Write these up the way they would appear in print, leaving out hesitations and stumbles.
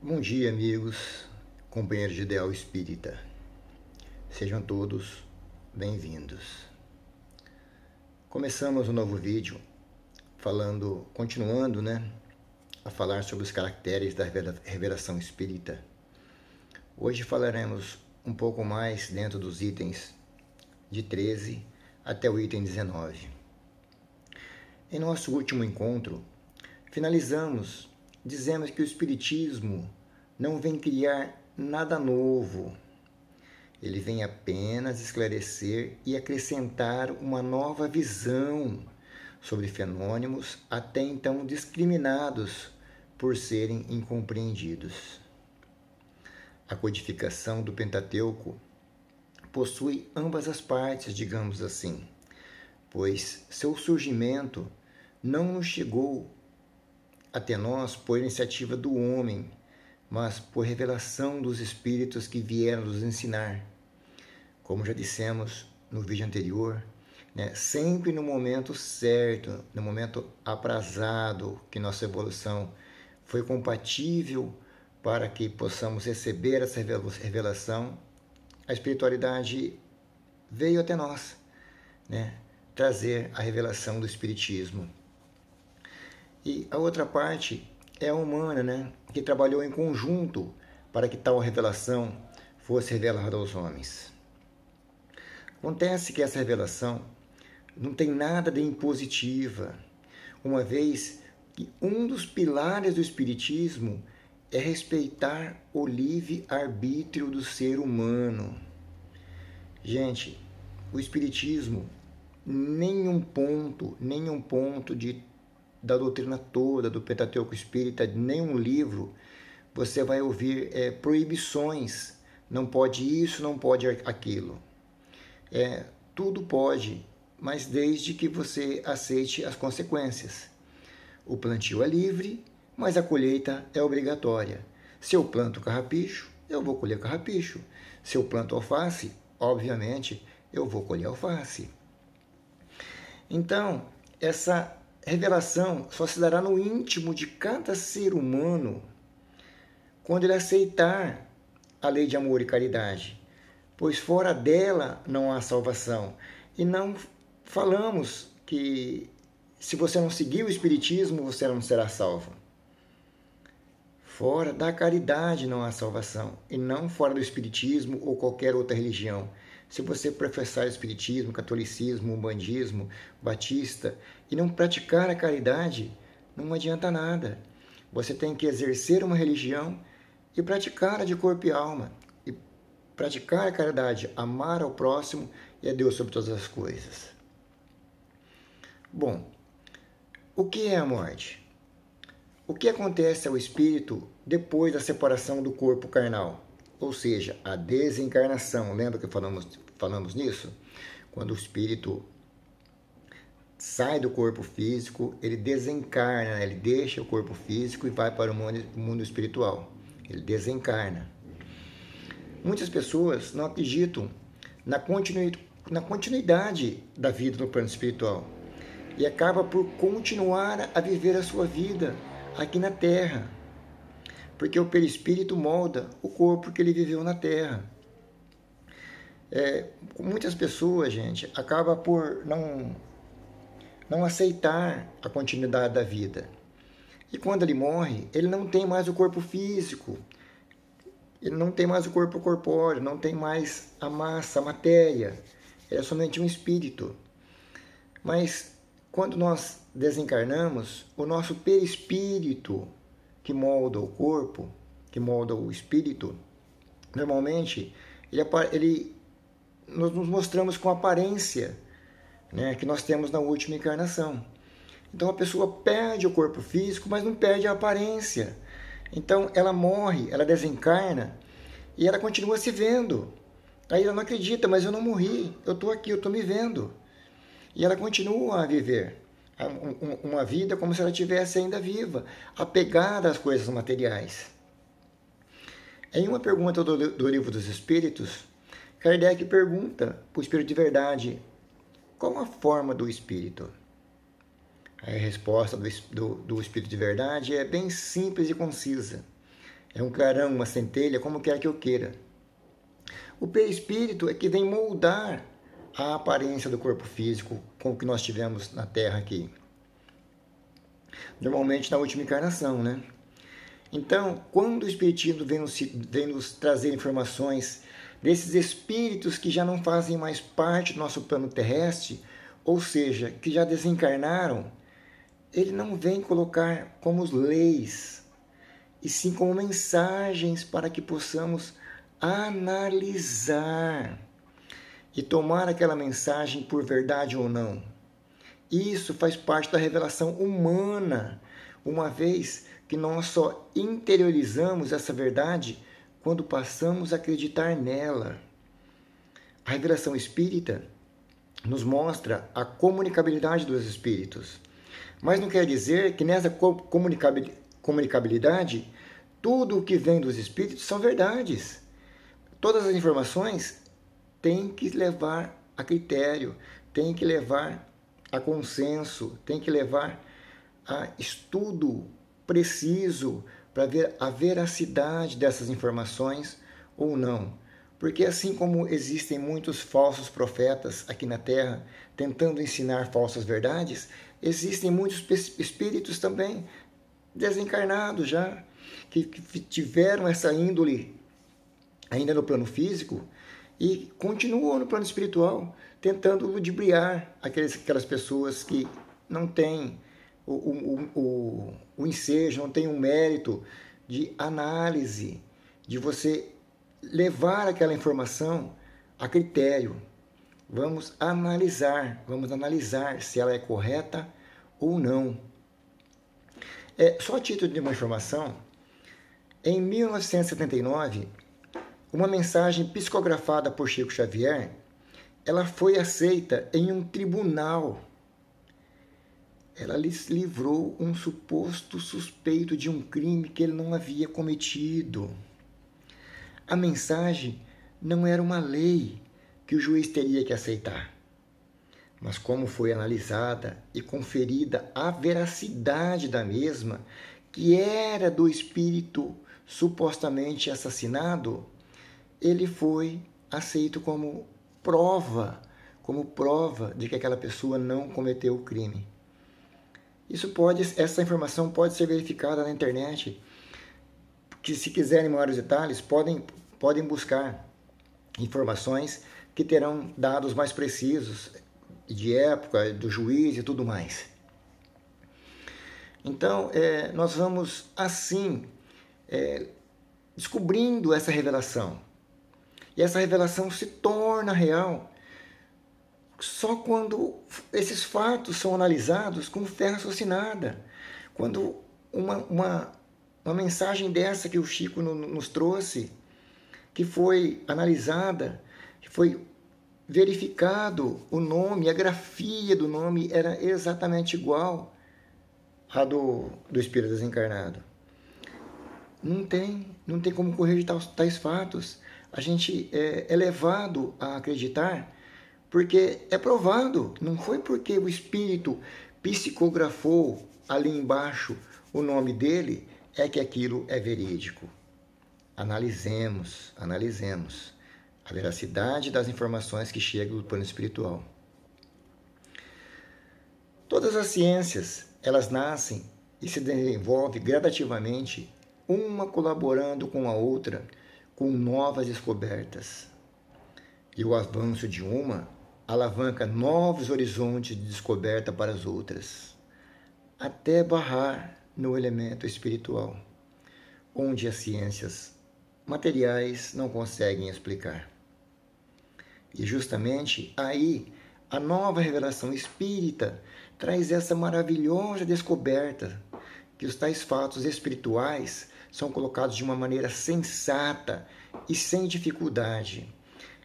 Bom dia, amigos, companheiros de ideal espírita. Sejam todos bem-vindos. Começamos um novo vídeo continuando, a falar sobre os caracteres da revelação espírita. Hoje falaremos um pouco mais dentro dos itens de 13 até o item 19. Em nosso último encontro, dizemos que o Espiritismo não vem criar nada novo. Ele vem apenas esclarecer e acrescentar uma nova visão sobre fenômenos até então discriminados por serem incompreendidos. A codificação do Pentateuco possui ambas as partes, digamos assim, pois seu surgimento não nos chegou até nós por iniciativa do homem, mas por revelação dos Espíritos que vieram nos ensinar. Como já dissemos no vídeo anterior, sempre no momento certo, no momento aprazado, que nossa evolução foi compatível para que possamos receber essa revelação, a espiritualidade veio até nós, trazer a revelação do Espiritismo. E a outra parte é a humana, que trabalhou em conjunto para que tal revelação fosse revelada aos homens. Acontece que essa revelação não tem nada de impositiva, uma vez que um dos pilares do Espiritismo é respeitar o livre-arbítrio do ser humano. Gente, o Espiritismo, nenhum ponto da doutrina toda, do Pentateuco Espírita, nenhum livro, você vai ouvir proibições. Não pode isso, não pode aquilo. Tudo pode, mas desde que você aceite as consequências. O plantio é livre, mas a colheita é obrigatória. Se eu planto carrapicho, eu vou colher carrapicho. Se eu planto alface, obviamente, eu vou colher alface. Então, essa revelação só se dará no íntimo de cada ser humano quando ele aceitar a lei de amor e caridade, pois fora dela não há salvação. E não falamos que se você não seguir o Espiritismo, você não será salvo. Fora da caridade não há salvação, e não fora do Espiritismo ou qualquer outra religião. Se você professar Espiritismo, Catolicismo, Umbandismo, Batista e não praticar a caridade, não adianta nada. Você tem que exercer uma religião e praticá-la de corpo e alma. E praticar a caridade, amar ao próximo e a Deus sobre todas as coisas. Bom, o que é a morte? O que acontece ao espírito depois da separação do corpo carnal? Ou seja, a desencarnação. Lembra que falamos nisso? Quando o espírito sai do corpo físico, ele desencarna, ele deixa o corpo físico e vai para o mundo espiritual. Ele desencarna. Muitas pessoas não acreditam na continuidade da vida no plano espiritual e acaba por continuar a viver a sua vida aqui na Terra, porque o perispírito molda o corpo que ele viveu na Terra. Muitas pessoas, gente, acabam por não aceitar a continuidade da vida. E quando ele morre, ele não tem mais o corpo físico, ele não tem mais o corpo corpóreo, não tem mais a massa, a matéria, ele é somente um espírito. Mas quando nós desencarnamos, o nosso perispírito, que molda o corpo, que molda o espírito, normalmente nós nos mostramos com a aparência, que nós temos na última encarnação. Então a pessoa perde o corpo físico, mas não perde a aparência. Então ela morre, ela desencarna e ela continua se vendo. Aí ela não acredita, mas eu não morri, eu estou aqui, eu estou me vendo. E ela continua a viver uma vida como se ela estivesse ainda viva, apegada às coisas materiais. Em uma pergunta do Livro dos Espíritos, Kardec pergunta para o Espírito de Verdade: qual a forma do Espírito? A resposta do Espírito de Verdade é bem simples e concisa. é um clarão, uma centelha, como quer que eu queira. O perispírito é que vem moldar a aparência do corpo físico com o que nós tivemos na Terra aqui. Normalmente na última encarnação, né? Então, quando o Espiritismo vem nos trazer informações desses espíritos que já não fazem mais parte do nosso plano terrestre, ou seja, que já desencarnaram, ele não vem colocar como leis, e sim como mensagens para que possamos analisar e tomar aquela mensagem por verdade ou não. Isso faz parte da revelação humana, uma vez que nós só interiorizamos essa verdade quando passamos a acreditar nela. A revelação espírita nos mostra a comunicabilidade dos espíritos, mas não quer dizer que nessa comunicabilidade tudo o que vem dos espíritos são verdades. Todas as informações têm que levar a critério, têm que levar a consenso, têm que levar a estudo preciso para ver a veracidade dessas informações ou não. Porque assim como existem muitos falsos profetas aqui na Terra tentando ensinar falsas verdades, existem muitos espíritos também desencarnados já, que tiveram essa índole ainda no plano físico e continuam no plano espiritual, tentando ludibriar aquelas pessoas que não têm o ensejo, não têm o mérito de análise, de você levar aquela informação a critério. Vamos analisar se ela é correta ou não. Só a título de uma informação, em 1979, uma mensagem psicografada por Chico Xavier, ela foi aceita em um tribunal. Ela lhes livrou um suposto suspeito de um crime que ele não havia cometido. A mensagem não era uma lei que o juiz teria que aceitar, mas como foi analisada e conferida a veracidade da mesma, que era do espírito supostamente assassinado, ele foi aceito como prova de que aquela pessoa não cometeu o crime. Essa informação pode ser verificada na internet, que se quiserem maiores detalhes, podem buscar informações que terão dados mais precisos de época, do juiz e tudo mais. Então, nós vamos assim descobrindo essa revelação. E essa revelação se torna real só quando esses fatos são analisados com fé raciocinada. Quando uma mensagem dessa que o Chico nos trouxe, que foi analisada, que foi verificado o nome, a grafia do nome era exatamente igual à do espírito desencarnado. Não tem como corrigir tais fatos. A gente é levado a acreditar porque é provado. Não foi porque o espírito psicografou ali embaixo o nome dele que aquilo é verídico. Analisemos a veracidade das informações que chegam do plano espiritual. Todas as ciências, elas nascem e se desenvolvem gradativamente, uma colaborando com a outra, com novas descobertas. E o avanço de uma alavanca novos horizontes de descoberta para as outras, até barrar no elemento espiritual, onde as ciências materiais não conseguem explicar. E justamente aí, a nova revelação espírita traz essa maravilhosa descoberta que os tais fatos espirituais são colocados de uma maneira sensata e sem dificuldade.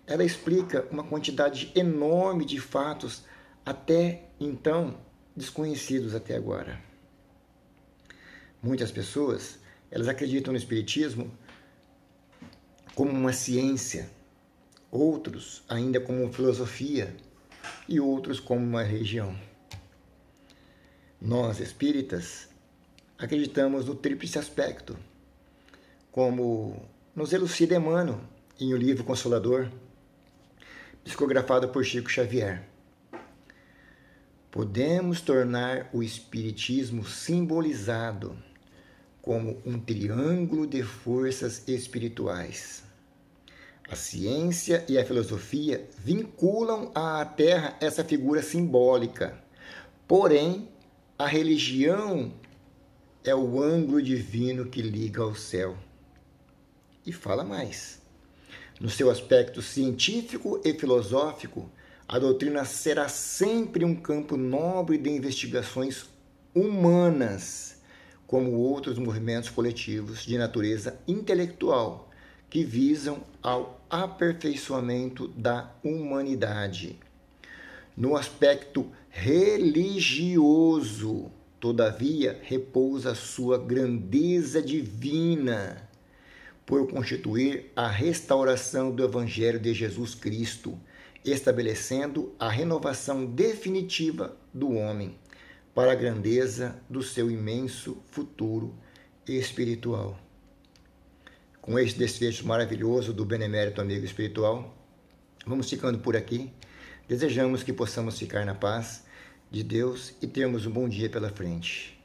Ela explica uma quantidade enorme de fatos até então desconhecidos até agora. Muitas pessoas, elas acreditam no espiritismo como uma ciência, outros ainda como filosofia e outros como uma religião. Nós, espíritas, acreditamos no tríplice aspecto, como nos elucida Emmanuel em O Livro Consolador, psicografado por Chico Xavier. Podemos tornar o Espiritismo simbolizado como um triângulo de forças espirituais. A ciência e a filosofia vinculam à Terra essa figura simbólica, porém, a religião é o ângulo divino que liga ao céu. E fala mais. No seu aspecto científico e filosófico, a doutrina será sempre um campo nobre de investigações humanas, como outros movimentos coletivos de natureza intelectual, que visam ao aperfeiçoamento da humanidade. No aspecto religioso, todavia, repousa sua grandeza divina, por constituir a restauração do Evangelho de Jesus Cristo, estabelecendo a renovação definitiva do homem para a grandeza do seu imenso futuro espiritual. Com este desfecho maravilhoso do benemérito amigo espiritual, vamos ficando por aqui. Desejamos que possamos ficar na paz de Deus e termos um bom dia pela frente.